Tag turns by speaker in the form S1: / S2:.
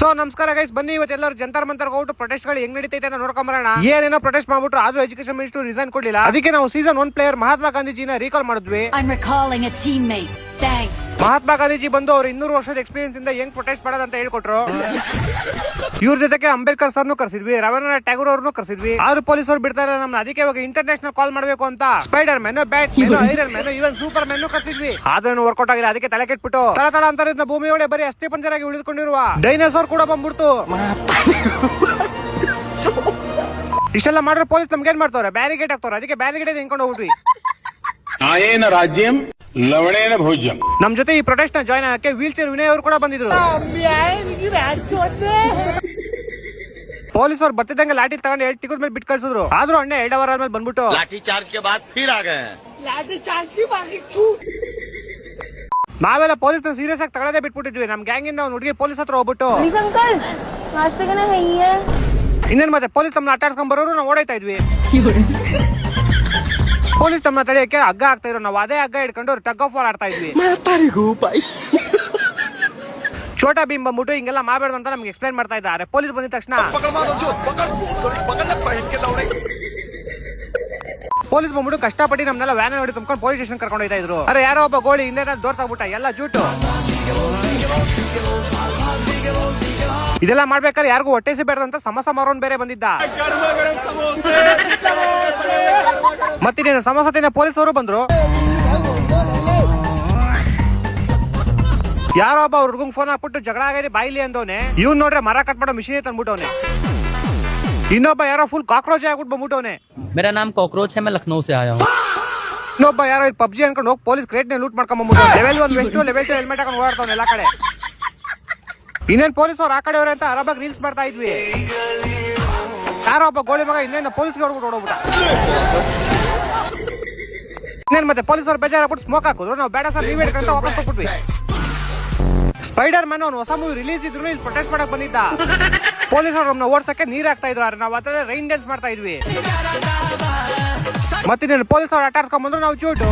S1: So ನಮಸ್ಕಾರ guys, ಬನ್ನಿ ಇವತ್ತೆಲ್ಲರೂ ಜಂತರ್ ಮಂತರ್ ಹೋಗ್ಬಿಟ್ಟು ಪ್ರೊಟೆಸ್ಟ್ ಗಳು ಹೆಂಗ್ ನಡೀತೈತೆ ಅಂತ ನೋಡ್ಕೊಂಬರೋಣ. ಏನೇನೋ ಪ್ರೊಟೆಸ್ಟ್ ಮಾಡ್ಬಿಟ್ರು, ಆದ್ರೂ ಎಜುಕೇಶನ್ ಮಿನಿಸ್ಟರ್ ರಿಸೈನ್ ಕೊಡ್ಲಿಲ್ಲ. ಅದಕ್ಕೆ ನಾವು ಸೀಸನ್ 1 ಪ್ಲೇಯರ್ ಮಹಾತ್ಮ ಗಾಂಧೀಜಿನ ರೀಕಾಲ್ ಮಾಡಿದ್ವಿ. ಮಹಾತ್ಮ ಗಾಂಧೀಜಿ ಬಂದು ಅವ್ರು 200 ವರ್ಷದ ಎಕ್ಸ್ಪೀರಿಯನ್ಸ್ ಇಂದ ಹೆಂಗ್ ಪ್ರೊಟೆಸ್ಟ್ ಮಾಡೋದಂತ ಹೇಳ್ಕೊಟ್ರು. ಇವ್ರ ಜೊತೆಗೆ ಅಂಬೇಡ್ಕರ್ ಸರ್ನು ಕರ್ಸಿದ್ವಿ, ರವೀಂದ್ರನಾಥ್ ಟ್ಯಾಗೂರ್ ಅವ್ರನ್ನು ಕರ್ಸಿದ್ವಿ. ಆದ್ರೂ ಪೊಲೀಸರು ಬಿಡ್ತಾ ಇಲ್ಲ ನಮ್ನ. ಅದಕ್ಕೆ ಇವಾಗ ಇಂಟರ್ನ್ಯಾಷನಲ್ ಕಾಲ್ ಮಾಡ್ಬೇಕು ಅಂತ Spiderman, Batman, Iron Man, even Superman ಕರ್ಸಿದ್ವಿ. ಆದ್ರೂ ವರ್ಕೌಟ್ ಆಗಿಲ್ಲ. ಅದಕ್ಕೆ ತಲೆ ಕೆಟ್ಬಿಟ್ಟು ತಳ ಅಂತರದ ಭೂಮಿ ಒಳಗೆ ಬರೀ ಅಸ್ಥಿ ಪಂಜರಾಗಿ ಉಳಿದುಕೊಂಡಿರುವ ಡೈನೋಸಾರ್ ಕೂಡ ಬಂದ್ಬಿಡ್ತು. ಇಷ್ಟೆಲ್ಲ ಮಾಡಿದ್ರೆ ಪೊಲೀಸ್ ನಮ್ಗೆ ಏನ್ ಮಾಡ್ತಾವ್ರೆ, ಬ್ಯಾರಿಗೇಡ್ ಹಾಕ್ತಾವ್ರೆ. ಅದಕ್ಕೆ ಬ್ಯಾರಿಗೇಡ್ ಹೆಂಕೊಂಡು ಹೋಗ್ಬಿಟ್ವಿ.
S2: ಆಯೇನ ರಾಜ್ಯಂ ಲವಣೇನ ಭೋಜ್ಯಂ.
S1: ನಮ್ ಜೊತೆ ಈ ಪ್ರೊಟೆಸ್ಟ್ ನ ಜಾಯ್ನ್ ಆಗಕ್ಕೆ ವೀಲ್ ಚೇರ್ ವಿನಯ್ ಅವರು ಕೂಡ ಬಂದಿದ್ರು. ಪೊಲೀಸರು ಬರ್ತಿದ್ದಂಗೆ ಲಾಠಿ ತಗೊಂಡು 2 ಟಿಕೆಟ್ ಮೇಲೆ ಬಿಟ್ಟು ಕಳ್ಸಿದ್ರು. ಆದ್ರೂ ಅಣ್ಣ 2 ಅವರ್ ಆದ್ಮೇಲೆ ಬಂದ್ಬಿಟ್ಟು
S3: लाठी चार्ज के बाद फिर आ गए हैं।
S1: ನಾವೆಲ್ಲ ಪೊಲೀಸ್ ಸೀರಿಯಸ್ ಆಗಿ ತಗೊಳ್ಳೋದೇ ಬಿಟ್ಬಿಟ್ಟಿದ್ವಿ. ನಮ್ ಗ್ಯಾಂಗ್ ಇಂದ ಒಂದು ಹುಡುಗಿ ಪೊಲೀಸ್ ಹತ್ರ ಹೋಗ್ಬಿಟ್ಟು ಇನ್ನೇನ್ ಮತ್ತೆ ಪೊಲೀಸ್ ನಮ್ಮನ್ನ ಅಟ್ಟಾಡ್ಸ್ಕೊಂಡ್ ಬರೋರು ನಾವು ಓಡಾಯ್ತಾ ಇದ್ವಿ. ಪೊಲೀಸ್ ತಮ್ಮ ತಡೆಯಕ್ಕೆ ಹಗ್ಗ ಆಗ್ತಾ ಇರೋ, ನಾವು ಅದೇ ಹಗ್ಗ ಹಿಡ್ಕೊಂಡು ಟಗ್ ಆಫ್ ವಾರ್ ಆಡ್ತಾ ಇದ್ವಿ. ಛೋಟಾ ಭೀಮ್ ಬಂದ್ಬಿಟ್ಟು ಹಿಂಗೆಲ್ಲ ಮಾಡಬೇಡ ಅಂತ ನಮ್ಗೆ ಎಕ್ಸ್ಪ್ಲೈನ್ ಮಾಡ್ತಾ ಇದ್ದಾರೆ. ಪೊಲೀಸ್ ಬಂದಿದ ತಕ್ಷಣ ಪೊಲೀಸ್ ಬಂದ್ಬಿಟ್ಟು ಕಷ್ಟಪಟ್ಟು ನಮ್ನೆಲ್ಲ ವ್ಯಾನ್ ಹೊಡಿ ತುಂಬ್ಕೊಂಡು ಪೊಲೀಸ್ ಸ್ಟೇಷನ್ ಕರ್ಕೊಂಡು ಹೋಗ್ತಾ ಇದ್ರು. ಅರೆ ಯಾರೋ ಒಬ್ಬ ಗೋಳಿ ಹಿಂದೆ ದೋರ್ ತಗ್ಬಿಟ್ಟ, ಎಲ್ಲ ಜೂಟು. ಇದೆಲ್ಲ ಮಾಡ್ಬೇಕಾದ್ರೆ ಯಾರಿಗೂ ಹೊಟ್ಟೆ ಸಿಬೇಡ್ದು ಅಂತ ಸಮೋಸ ಮಾರೋನ್ ಬೇರೆ ಬಂದಿದ್ದ. ಮತ್ತಿನ ಸಮೋಸ ತಿನ್ನ ಪೊಲೀಸರು ಬಂದ್ರು. ಯಾರೋ ಒಬ್ಬ ಹುಡುಗಂಗ್ ಫೋನ್ ಹಾಕ್ಬಿಟ್ಟು ಜಗಳ ಆಗಿದೆ ಬಾಯಿಲಿ ಅಂದವನೆ. ಇವ್ನು ನೋಡ್ರೆ ಮರ ಕಟ್ ಮಾಡೋ ಮಿಷಿನ್ ತಂದ್ಬಿಟ್ಟವನೆ. ಇನ್ನೊಬ್ಬ ಯಾರೋ ಫುಲ್ ಕಾಕ್ರೋಚ್ ಆಗ್ಬಿಟ್ಟು ಬಂದ್ಬಿಟ್ಟವನೆ.
S4: मेरा नाम कॉकरोच है, मैं लखनऊ से आया हूँ.
S1: ಇನ್ನೊಬ್ಬ ಯಾರೋ ಪಬ್ಜಿ ಅನ್ಕೊಂಡು ಹೋಗಿ ಪೊಲೀಸ್ ಕ್ರೇಟ್ ನ ಲೂಟ್ ಮಾಡ್ಕೊಂಡ್ ಬಂದ್ಬಿಟ್ಟು ಲೆವೆಲ್ 1 ವೆಸ್ಟ್, ಲೆವೆಲ್ 2 ಹೆಲ್ಮೆಟ್ ಹಾಕೊಂಡು ಓಡಾಡ್ತಾವ್ನೆ ಎಲ್ಲಾ ಕಡೆ. ಇನ್ನೇನ್ ಪೊಲೀಸ್ ಅವ್ರು ಆ ಕಡೆ ಅವ್ರೆ ಅಂತ ಅರಬಾಗ್ ರೀಲ್ಸ್ ಮಾಡ್ತಾ ಇದ್ವಿ. ಯಾರೋ ಒಬ್ಬ ಗೋಳಿ ಮಗ ಇನ್ನೇನು ಪೊಲೀಸ್ಗೆ ಹೊರಬಿಟ್ಟು ಓಡೋಗ್ಬಿಟ್ಟ. ಇನ್ನೇನ್ ಮತ್ತೆ ಪೊಲೀಸರು ಬೇಜಾರಾಗ್ಬಿಟ್ಟು ಸ್ಮೋಕ್ ಹಾಕಿದ್ರು. ನಾವು ಬೇಡ ಸರ್ ನೀವೇ ಹಿಡ್ಕೊಂತ ವಾಪಸ್ ಹೋಗ್ಬಿಟ್ವಿ. ಸ್ಪೈಡರ್ ಮ್ಯಾನ್ ಅವ್ನು ಹೊಸ ಮೂವಿ ರಿಲೀಸ್ ಇದ್ರು ಇಲ್ಲಿ ಪ್ರೊಟೆಸ್ಟ್ ಮಾಡಕ್ ಬಂದಿದ್ದ. ಪೊಲೀಸರು ನಮ್ಮನ್ನ ಓಡ್ಸಕ್ಕೆ ನೀರ್ ಹಾಕ್ತಾ ಇದ್ರು. ನಾವು ಹತ್ರ ರೈನ್ ಡ್ಯಾನ್ಸ್ ಮಾಡ್ತಾ ಇದ್ವಿ. ಮತ್ತಿನ್ನೇನು ಪೊಲೀಸರು ಅಟ್ಟಾಡ್ಸ್ಕೊಂಡ್ ಬಂದ್ರು ನಾವು ಚೂಟು.